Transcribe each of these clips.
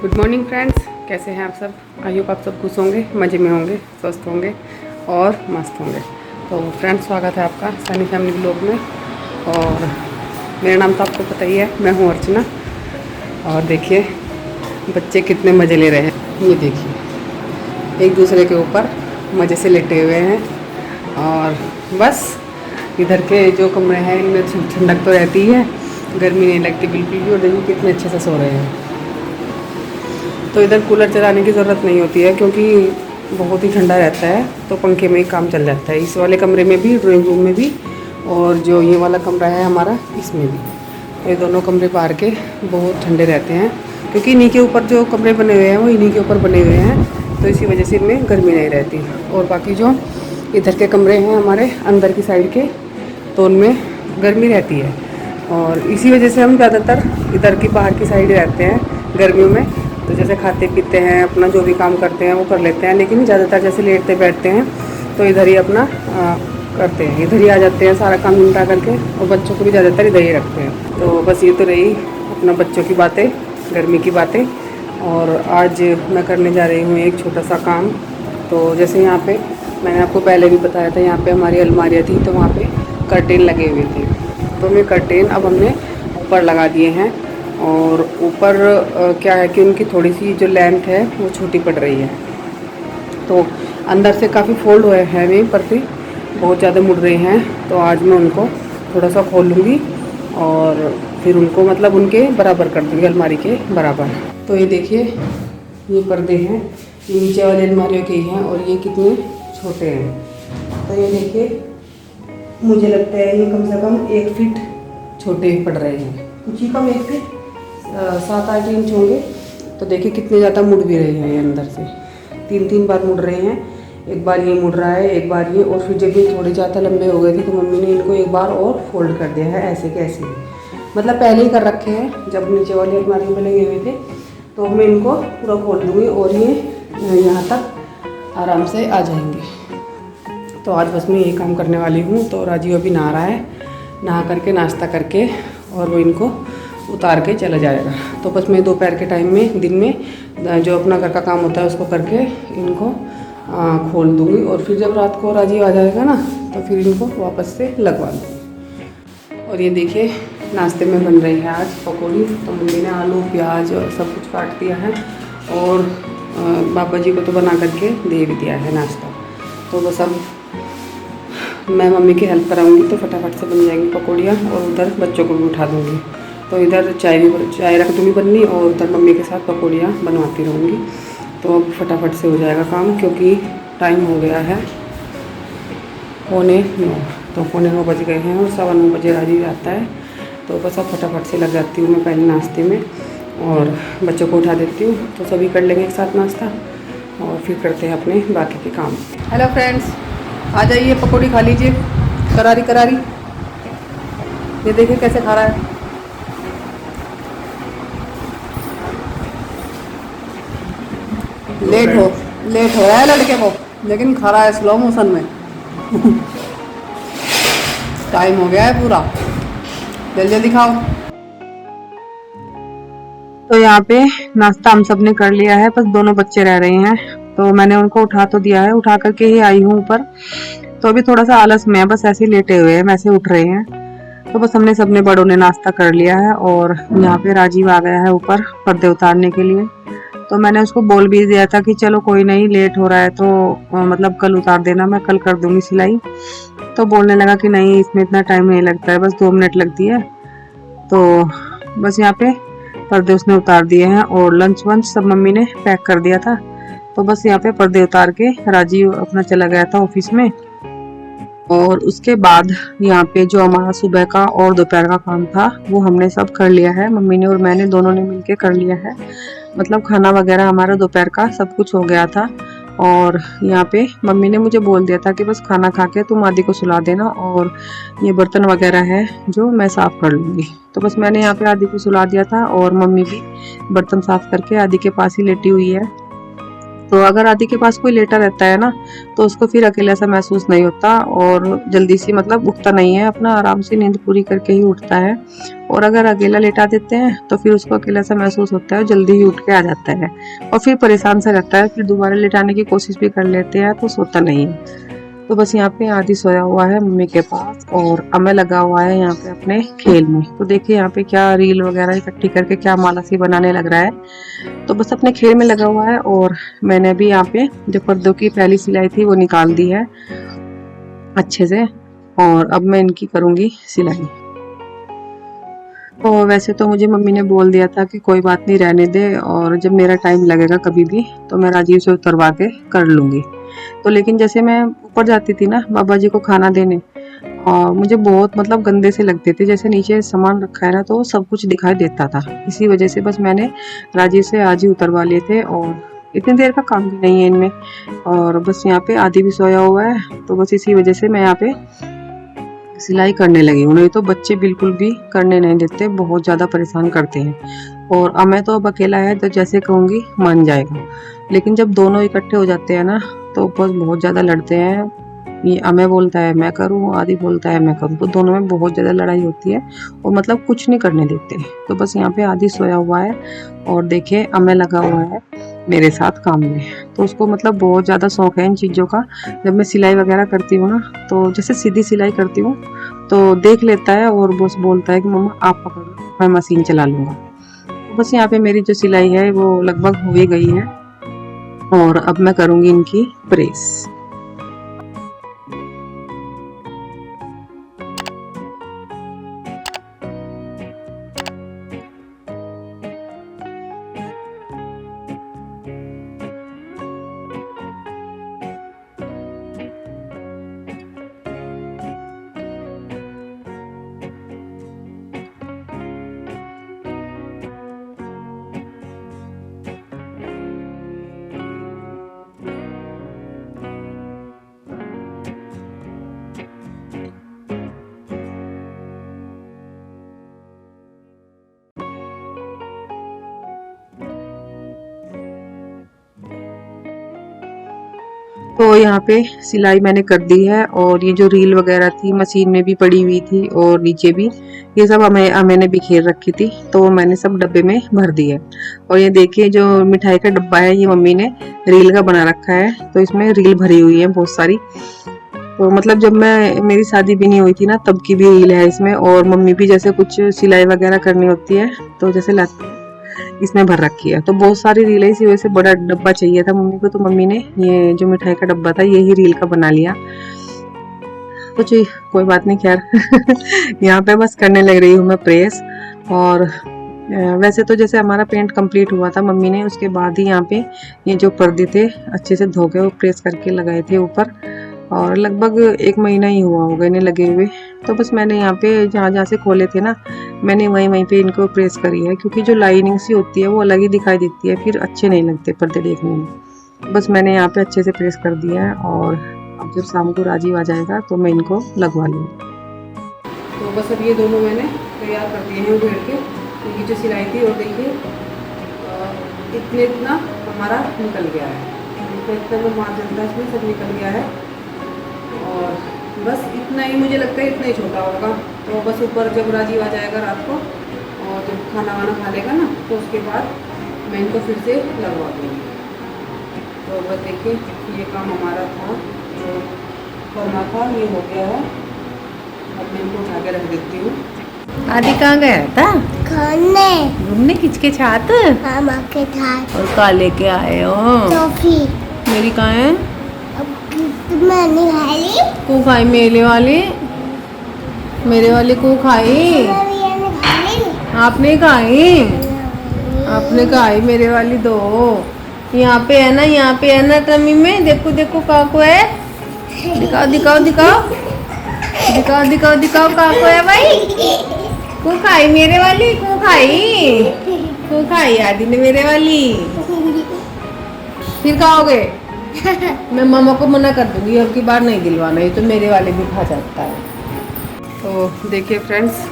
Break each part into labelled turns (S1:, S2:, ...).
S1: Good morning friends, कैसे हैं आप सब। आई होप आप सब खुश होंगे, मज़े में होंगे, स्वस्थ होंगे और मस्त होंगे। तो फ्रेंड्स, स्वागत है आपका सनी फैमिली ब्लॉग में। और मेरा नाम तो आपको पता ही है, मैं हूँ अर्चना। और देखिए बच्चे कितने मज़े ले रहे हैं। ये देखिए एक दूसरे के ऊपर मज़े से लेटे हुए हैं। और बस इधर के जो कमरे हैं इनमें ठंडक तो रहती है, गर्मी नहीं लगती बिल्कुल भी। और देखिए कितने अच्छे से सो रहे हैं। तो इधर कूलर चलाने की ज़रूरत नहीं होती है क्योंकि बहुत ही ठंडा रहता है, तो पंखे में ही काम चल जाता है। इस वाले कमरे में भी, ड्राइंग रूम में भी, और जो ये वाला कमरा है हमारा, इसमें भी। तो ये दोनों कमरे बाहर के बहुत ठंडे रहते हैं क्योंकि इन्हीं के ऊपर जो कमरे बने हुए हैं वो इन्हीं के ऊपर बने हुए हैं, तो इसी वजह से इनमें गर्मी नहीं रहती। और बाकी जो इधर के कमरे हैं हमारे अंदर की साइड के, तो उनमें गर्मी रहती है। और इसी वजह से हम ज़्यादातर इधर की बाहर की साइड रहते हैं गर्मियों में। तो जैसे खाते पीते हैं, अपना जो भी काम करते हैं वो कर लेते हैं, लेकिन ज़्यादातर जैसे लेटते बैठते हैं तो इधर ही अपना करते हैं, इधर ही आ जाते हैं सारा काम निपटा करके। और बच्चों को भी ज़्यादातर इधर ही रखते हैं। तो बस ये तो रही अपना बच्चों की बातें, गर्मी की बातें। और आज मैं करने जा रही हूँ एक छोटा सा काम। तो जैसे यहाँ पे मैंने आपको पहले भी बताया था, यहाँ पे हमारी अलमारियाँ थी, तो वहाँ पे कर्टेन लगे हुए थे। तो ये कर्टेन अब हमने ऊपर लगा दिए हैं। और ऊपर क्या है कि उनकी थोड़ी सी जो लेंथ है वो छोटी पड़ रही है, तो अंदर से काफ़ी फोल्ड हुए हैं, वे पर्दे बहुत ज़्यादा मुड़ रहे हैं। तो आज मैं उनको थोड़ा सा खोल लूँगी और फिर उनको मतलब उनके बराबर कर दूँगी, अलमारी के बराबर। तो ये देखिए ये पर्दे हैं, ये नीचे वाली अलमारियों के ही हैं और ये कितने छोटे हैं। तो ये देखिए मुझे लगता है ये कम से कम 1 फीट छोटे पड़ रहे हैं, कुछ ही कम 1 फीट 7-8 इंच होंगे। तो देखिए कितने ज़्यादा मुड़ भी रहे हैं, ये अंदर से 3-3 बार मुड़ रहे हैं। एक बार ये मुड़ रहा है, एक बार ये, और फिर जब ये थोड़े ज़्यादा लंबे हो गए थे तो मम्मी ने इनको एक बार और फोल्ड कर दिया है, ऐसे के ऐसे। मतलब पहले ही कर रखे हैं, जब नीचे वाली अलमारी में लगे हुए थे। तो मैं इनको पूरा खोल दूँगी और ये यहाँ तक आराम से आ जाएंगे। तो आज बस मैं यही काम करने वाली हूँ। तो राजीव अभी नहा रहा है, नहा करके नाश्ता करके और वो इनको उतार के चला जाएगा। तो बस मैं दोपहर के टाइम में, दिन में जो अपना घर का काम होता है उसको करके इनको खोल दूँगी। और फिर जब रात को राजीव आ जाएगा ना, तो फिर इनको वापस से लगवा दूँगी। और ये देखिए नाश्ते में बन रही है आज पकौड़ी। तो मम्मी ने आलू प्याज और सब कुछ काट दिया है और बाबा जी को तो बना करके दे भी दिया है नाश्ता। तो बस अब मैं मम्मी की हेल्प कराऊंगी तो फटाफट से बन जाएंगी पकौड़ियाँ, और उधर बच्चों को भी उठा दूँगी। तो इधर चाय रख दूँगी बननी, और उधर मम्मी के साथ पकौड़ियाँ बनवाती रहूँगी। तो अब फटाफट से हो जाएगा काम क्योंकि टाइम हो गया है 8:45। तो 8:45 बज गए हैं और 9:15 बजे राजीव आता है। तो बस अब फटाफट से लग जाती हूँ मैं पहले नाश्ते में और बच्चों को उठा देती हूँ। तो सभी कर लेंगे एक साथ नाश्ता और फिर करते हैं अपने बाकी के काम। हेलो फ्रेंड्स, आ जाइए पकौड़ी खा लीजिए, करारी करारी। ये देखिए कैसे खा रहा है। लेट हो रहा है लड़के को, लेकिन खा रहा है स्लो मोशन में। टाइम हो गया है पूरा, जल्दी जल्दी खाओ। तो यहाँ पे नाश्ता हम सब ने कर लिया है, बस दोनों बच्चे रह रहे हैं। तो मैंने उनको उठा तो दिया है, उठा करके ही आई हूँ ऊपर। तो अभी थोड़ा सा आलस में है, बस ऐसे ही लेटे हुए हैं, वैसे उठ रहे हैं। तो बस हमने सबने बड़ों ने नाश्ता कर लिया है और यहाँ पे राजीव आ गया है ऊपर पर्दे उतारने के लिए। तो मैंने उसको बोल भी दिया था कि चलो कोई नहीं, लेट हो रहा है तो मतलब कल उतार देना, मैं कल कर दूंगी सिलाई। तो बोलने लगा कि नहीं, इसमें इतना टाइम नहीं लगता है, बस 2 मिनट लगती है। तो बस यहाँ पे पर्दे उसने उतार दिए हैं और लंच वंच सब मम्मी ने पैक कर दिया था। तो बस यहाँ पे पर्दे उतार के राजीव अपना चला गया था ऑफिस में। और उसके बाद यहाँ पे जो हमारा सुबह का और दोपहर का काम था वो हमने सब कर लिया है, मम्मी ने और मैंने दोनों ने मिलके कर लिया है। मतलब खाना वगैरह हमारा दोपहर का सब कुछ हो गया था। और यहाँ पे मम्मी ने मुझे बोल दिया था कि बस खाना खा के तुम आदि को सुला देना और ये बर्तन वगैरह है जो मैं साफ कर लूँगी। तो बस मैंने यहाँ पे आदि को सुला दिया था और मम्मी भी बर्तन साफ करके आदि के पास ही लेटी हुई है।
S2: तो अगर आदि के पास कोई लेटा रहता है ना, तो उसको फिर अकेला सा महसूस नहीं होता और जल्दी से मतलब उठता नहीं है, अपना आराम से नींद पूरी करके ही उठता है। और अगर अकेला लेटा देते हैं तो फिर उसको अकेला सा महसूस होता है, जल्दी ही उठ के आ जाता है और फिर परेशान सा रहता है। फिर दोबारा लेटाने की कोशिश भी कर लेते हैं तो सोता नहीं है। तो बस यहाँ पे आदि सोया हुआ है मम्मी के पास और अमय लगा हुआ है यहाँ पे अपने खेल में। तो देखिए यहाँ पे क्या रील वगैरह इकट्ठी करके क्या माला सी बनाने लग रहा है। तो बस अपने खेल में लगा हुआ है और मैंने भी यहाँ पे जो पर्दों की पहली सिलाई थी वो निकाल दी है अच्छे से और अब मैं इनकी करूँगी सिलाई। तो वैसे तो मुझे मम्मी ने बोल दिया था कि कोई बात नहीं रहने दे, और जब मेरा टाइम लगेगा कभी भी तो मैं राजीव से उतरवा के कर लूँगी। तो लेकिन जैसे मैं ऊपर जाती थी ना बाबा जी को खाना देने, और मुझे बहुत मतलब गंदे से लगते थे, जैसे नीचे सामान रखा है ना तो सब कुछ दिखाई देता था। इसी वजह से बस मैंने राजीव से आज ही उतरवा लिए थे और इतनी देर का काम भी नहीं है इनमें। और बस यहाँ पे आदि भी सोया हुआ है, तो बस इसी वजह से मैं यहाँ पे सिलाई करने लगी हूँ। नहीं तो बच्चे बिल्कुल भी करने नहीं देते, बहुत ज़्यादा परेशान करते हैं। और मैं तो अब अकेला है तो जैसे कहूँगी मान जाएगा, लेकिन जब दोनों इकट्ठे हो जाते हैं ना तो बस बहुत ज़्यादा लड़ते हैं। ये अमय बोलता है मैं करूँ, आदि बोलता है मैं करूँ, तो दोनों में बहुत ज़्यादा लड़ाई होती है और मतलब कुछ नहीं करने देते। तो बस यहाँ पे आदि सोया हुआ है और देखिए अमय लगा हुआ है मेरे साथ काम में। तो उसको मतलब बहुत ज़्यादा शौक है इन चीज़ों का। जब मैं सिलाई वगैरह करती हूँ ना तो जैसे सीधी सिलाई करती हूँ तो देख लेता है और बस बोलता है कि मम्मा आप पकड़ो मैं मशीन चला लूँगा। तो बस यहाँ पे मेरी जो सिलाई है वो लगभग हो ही गई है और अब मैं करूँगी इनकी प्रेस। तो यहाँ पे सिलाई मैंने कर दी है और ये जो रील वगैरह थी मशीन में भी पड़ी हुई थी और नीचे भी, ये सब मैंने बिखेर रखी थी तो मैंने सब डब्बे में भर दी है। और ये देखिए जो मिठाई का डब्बा है ये मम्मी ने रील का बना रखा है, तो इसमें रील भरी हुई है बहुत सारी। तो मतलब जब मैं मेरी शादी भी नहीं हुई थी ना तब की भी रील है इसमें, और मम्मी भी जैसे कुछ सिलाई वगैरह करनी होती है तो जैसे लाती है इसमें भर रखी है। तो बहुत सारी रील है, इसी वजह से बड़ा डब्बा चाहिए था मम्मी को, तो मम्मी ने ये जो मिठाई का डब्बा था यही रील का बना लिया। कुछ कोई बात नहीं खैर यहाँ पे बस करने लग रही हूँ मैं प्रेस। और वैसे तो जैसे हमारा पेंट कंप्लीट हुआ था मम्मी ने उसके बाद ही यहाँ पे ये जो पर्दे थे अच्छे से धो के वो प्रेस करके लगाए थे ऊपर, और लगभग 1 महीना ही हुआ होगा इन्हें लगे हुए। तो बस मैंने यहाँ पे जहाँ जहाँ से खोले थे ना मैंने वहीं पे इनको प्रेस करी है, क्योंकि जो लाइनिंग सी होती है वो अलग ही दिखाई देती है, फिर अच्छे नहीं लगते पर्दे देखने में। बस मैंने यहाँ पे अच्छे से प्रेस कर दिया है और अब जब शाम को राजीव आ जाएगा तो मैं इनको लगवा लूँगी।
S1: तो बस अब ये दोनों मैंने तैयार कर दिए हैं उधेड़ के, क्योंकि जो सिलाई थी और देखिए इतना हमारा निकल गया है, इतना जो मार्जिन था इसमें सब निकल गया है। और बस इतना ही मुझे लगता है, इतना ही छोटा होगा। तो बस ऊपर जब राजीव आ जाएगा रात को और जब खाना वाना खा लेगा ना तो उसके बाद मैं इनको फिर से लगवा दूँगी। तो बस देखिए ये काम हमारा था जो करना था ये हो गया है। अब मैं इनको उठा के रख देती हूँ।
S3: आदि कहाँ गया था?
S4: खाने
S3: घूमने किसके साथ?
S4: मामा के साथ।
S3: और का लेके आए हो?
S4: टॉफी।
S3: मेरी कहाँ है?
S4: अब मैंने खाई।
S3: को खाई मेरे वाली? मेरे वाली को खाई? आपने खाई? आपने खाई मेरे वाली दो। यहाँ पे है ना, यहाँ पे है ना टमी में, देखो देखो काको है। दिखाओ दिखाओ दिखाओ दिखाओ दिखाओ दिखाओ काको है भाई। को खाई मेरे वाली? को खाई? को खाई आदि ने मेरे वाली? फिर खाओगे? मैं मामा को मना कर दूंगी, अब की बार नहीं दिलवाना, ये तो मेरे वाले भी खा जाता है।
S1: तो देखिए फ्रेंड्स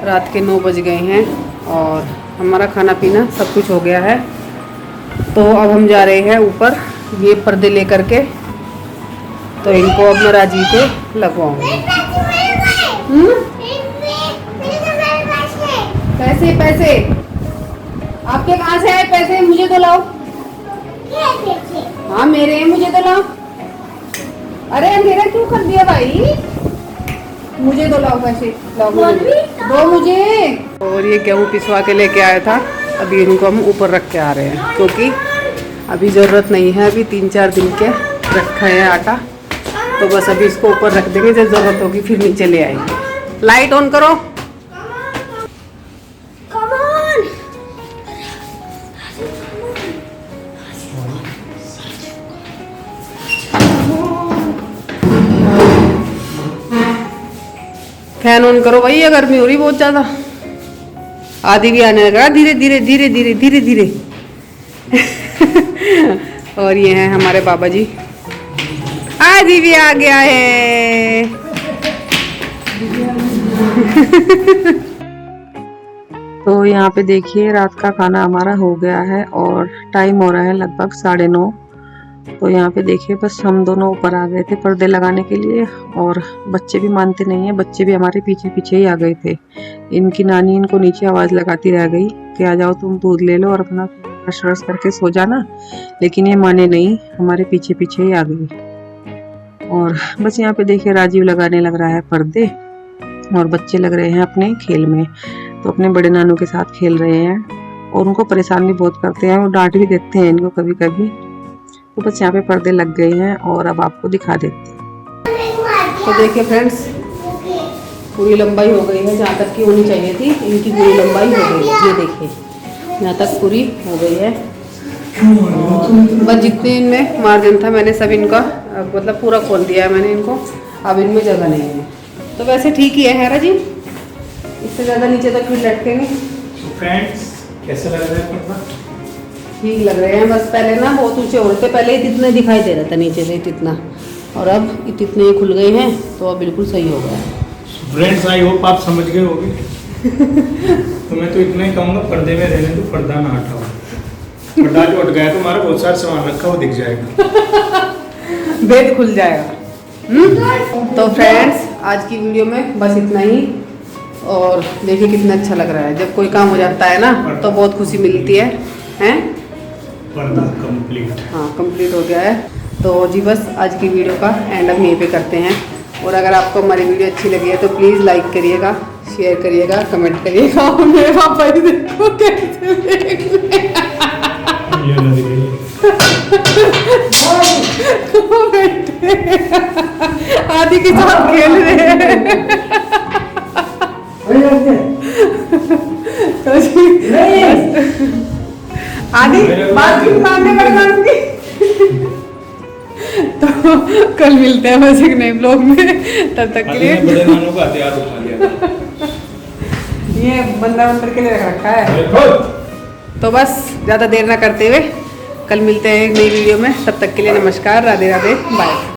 S1: रात के 9 बज गए हैं और हमारा खाना पीना सब कुछ हो गया है। तो अब हम जा रहे हैं ऊपर ये पर्दे लेकर के, तो इनको अब मैं राजीव पे लगवाऊंगी। पैसे पैसे आपके कहाँ से आए पैसे? मुझे तो लाओ। हाँ मेरे हैं, मुझे तो लाओ। अरे अंधेरा क्यों कर दिया भाई? मुझे तो लाओ पैसे, लाओ मुझे दो मुझे। और ये गेहूँ पिसवा के लेके आया था, अभी इनको हम ऊपर रख के आ रहे हैं क्योंकि अभी ज़रूरत नहीं है। अभी 3-4 दिन के रखा है आटा, तो बस अभी इसको ऊपर रख देंगे, जब ज़रूरत होगी फिर नीचे ले आएंगे। लाइट ऑन करो। फैन ऑन करो भाई, ये गर्मी हो रही बहुत ज्यादा। आदि भी आने लगा धीरे धीरे धीरे धीरे धीरे धीरे। और ये हैं हमारे बाबा जी। आदि भी आ गया है।
S2: तो यहाँ पे देखिए रात का खाना हमारा हो गया है और टाइम हो रहा है लगभग 9:30। तो यहाँ पे देखिए बस हम दोनों ऊपर आ गए थे पर्दे लगाने के लिए, और बच्चे भी मानते नहीं है, बच्चे भी हमारे पीछे पीछे ही आ गए थे। इनकी नानी इनको नीचे आवाज़ लगाती रह गई कि आ जाओ तुम दूध ले लो और अपना ब्रश व्रश करके सो जाना, लेकिन ये माने नहीं, हमारे पीछे पीछे ही आ गई। और बस यहाँ पे देखिए राजीव लगाने लग रहा है पर्दे और बच्चे लग रहे हैं अपने खेल में, तो अपने बड़े नानू के साथ खेल रहे हैं और उनको परेशान भी बहुत करते हैं और डांट भी देते हैं इनको कभी कभी। तो बस यहाँ पे पर्दे लग गए हैं और अब आपको दिखा देते हैं।
S1: तो देखिए फ्रेंड्स, पूरी लंबाई हो गई है जहाँ तक की होनी चाहिए थी, इनकी पूरी लंबाई हो गई है। ये देखिए यहाँ तक पूरी हो गई है। बस जितने इनमें मार्जिन था मैंने सब इनका मतलब पूरा खोल दिया है मैंने इनको, अब इनमें जगह नहीं है। तो वैसे ठीक ही है राजी, इससे ज़्यादा नीचे तक फिर लटकेंगे।
S5: फ्रेंड्स कैसे लग रहा है पर्दा?
S1: ठीक लग रहे हैं। बस पहले ना बहुत ऊंचे हो रहे थे, पहले इतने दिखाई दे रहा था नीचे से इतना, और अब इतने खुल गए हैं तो अब बिल्कुल सही हो गया है।
S5: फ्रेंड्स आई होप आप समझ गए होंगे। तो मैं तो इतना ही कहूँगा, पर्दे में रहने दो, पर्दा ना हटाओ। पर्दा जो हट गया तो हमारा बहुत सारा सामान रखा वो दिख जाएगा,
S1: बेड खुल जाएगा। तो फ्रेंड्स आज की वीडियो में बस इतना ही। और देखिए कितना अच्छा लग रहा है, जब कोई काम हो जाता है ना तो बहुत खुशी मिलती है, हैं?
S5: पर्दा कंप्लीट।
S1: हाँ कंप्लीट हो गया है। तो जी बस आज की वीडियो का एंड हम यहीं पे करते हैं। और अगर आपको हमारी वीडियो अच्छी लगी है तो प्लीज़ लाइक करिएगा, शेयर करिएगा, कमेंट करिएगा। और मेरे पापा जी देखो कैसे देख रहे हैं। आदि के साथ खेल रहे हैं। तो आदि बात क्यों मानने लगा? तो कल मिलते हैं बस एक नए ब्लॉग में, तब तक के लिए
S5: बड़े नानों का हथियार उठा लिया।
S1: ये बंदा अंदर के लिए रख रखा है। तो बस ज़्यादा देर ना करते हुए कल मिलते हैं एक नई वीडियो में, तब तक के लिए नमस्कार, राधे राधे, बाय।